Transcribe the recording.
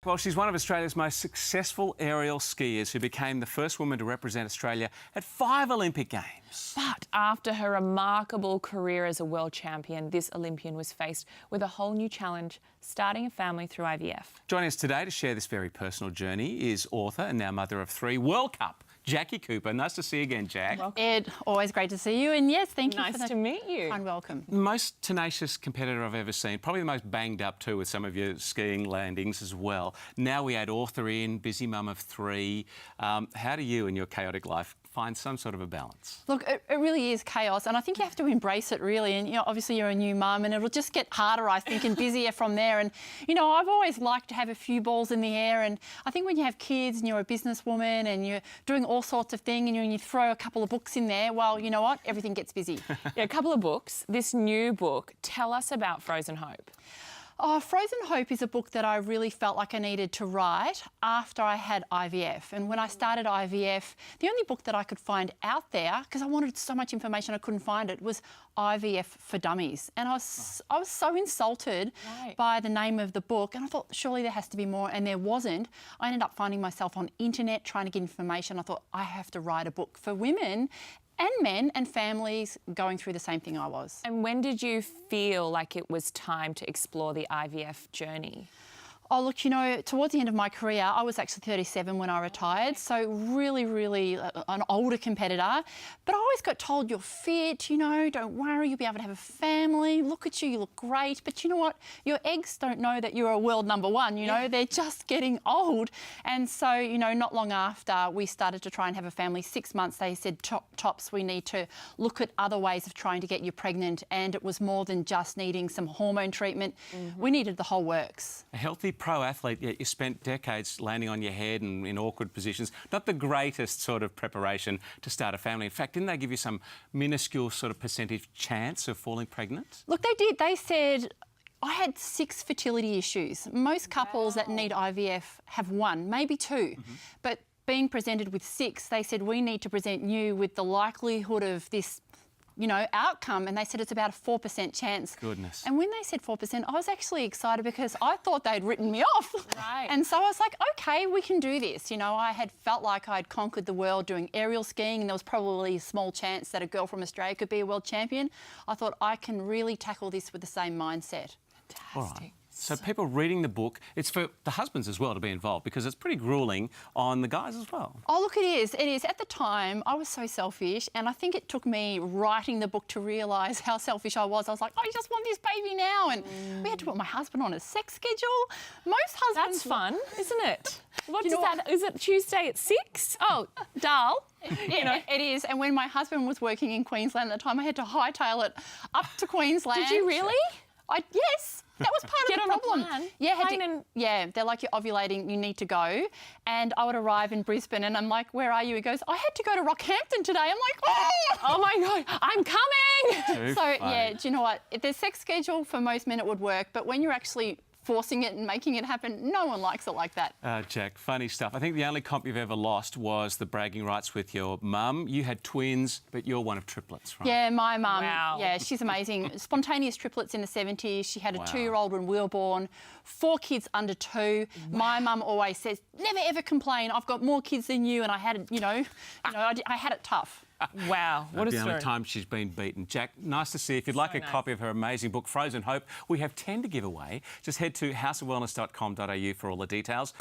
Well, she's one of Australia's most successful aerial skiers who became the first woman to represent Australia at 5 Olympic Games. But after her remarkable career as a world champion, this Olympian was faced with a whole new challenge, starting a family through IVF. Joining us today to share this very personal journey is author and now mother of 3, World Cup, Jacqui Cooper. Nice to see you again, Jack. Welcome. Ed, always great to see you. And yes, thank you nice for the to meet you. kind welcome. Most tenacious competitor I've ever seen, probably the most banged up too with some of your skiing landings as well. Now we add author in, busy mum of 3. How do you in your chaotic life find some sort of a balance? Look, it really is chaos, and I think you have to embrace it, really. And, obviously you're a new mum and it'll just get harder, I think, and busier from there. And, I've always liked to have a few balls in the air, and I think when you have kids and you're a businesswoman and you're doing all sorts of things and you throw a couple of books in there, well, you know what? Everything gets busy. Yeah, a couple of books. This new book, tell us about Frozen Hope. Oh, Frozen Hope is a book that I really felt like I needed to write after I had IVF. And when I started IVF, the only book that I could find out there, because I wanted so much information I couldn't find it, was IVF for Dummies. And I was so insulted by the name of the book, and I thought, surely there has to be more, and there wasn't. I ended up finding myself on internet trying to get information. I thought, I have to write a book for women and men and families going through the same thing I was. And when did you feel like it was time to explore the IVF journey? Oh, look, towards the end of my career, I was actually 37 when I retired, so really an older competitor. But I always got told, you're fit, don't worry, you'll be able to have a family. Look at you, you look great. But you know what? Your eggs don't know that you're a world number 1, They're just getting old. And so, not long after we started to try and have a family, 6 months, they said, tops, we need to look at other ways of trying to get you pregnant. And it was more than just needing some hormone treatment. We needed the whole works. A healthy pro athlete, yet you spent decades landing on your head and in awkward positions. Not the greatest sort of preparation to start a family. In fact, didn't they give you some minuscule sort of percentage chance of falling pregnant? Look, they did. They said I had 6 fertility issues. Most couples that need IVF have 1, maybe 2. But being presented with 6, they said, we need to present you with the likelihood of this outcome, and they said it's about a 4% chance. Goodness. And when they said 4%, I was actually excited because I thought they'd written me off. Right. And so I was like, okay, we can do this. I had felt like I'd conquered the world doing aerial skiing, and there was probably a small chance that a girl from Australia could be a world champion. I thought I can really tackle this with the same mindset. Fantastic. All right. So people reading the book, it's for the husbands as well to be involved because it's pretty gruelling on the guys as well. Oh, look, it is. It is. At the time, I was so selfish, and I think it took me writing the book to realise how selfish I was. I was like, I just want this baby now. And we had to put my husband on a sex schedule. Most husbands... That's fun, isn't it? What is that? Is it Tuesday at 6? Oh, Dal. It is. And when my husband was working in Queensland at the time, I had to hightail it up to Queensland. Did you really? Yes. That was part of the problem. Plan. Yeah, they're like, you're ovulating, you need to go. And I would arrive in Brisbane and I'm like, where are you? He goes, I had to go to Rockhampton today. I'm like, oh my God, I'm coming. Yeah, do you know what? If there's sex schedule, for most men it would work. But when you're actually forcing it and making it happen, no one likes it like that. Jack, funny stuff. I think the only comp you've ever lost was the bragging rights with your mum. You had twins, but you're one of triplets, right? Yeah, my mum. Wow. Yeah, she's amazing. Spontaneous triplets in the 70s. She had a 2-year-old when we were born, 4 kids under 2. Wow. My mum always says, never ever complain. I've got more kids than you, and I had it, I had it tough. Wow, what a story. The only time she's been beaten. Jack, nice to see you. If you'd like a copy of her amazing book, Frozen Hope, we have 10 to give away. Just head to houseofwellness.com.au for all the details.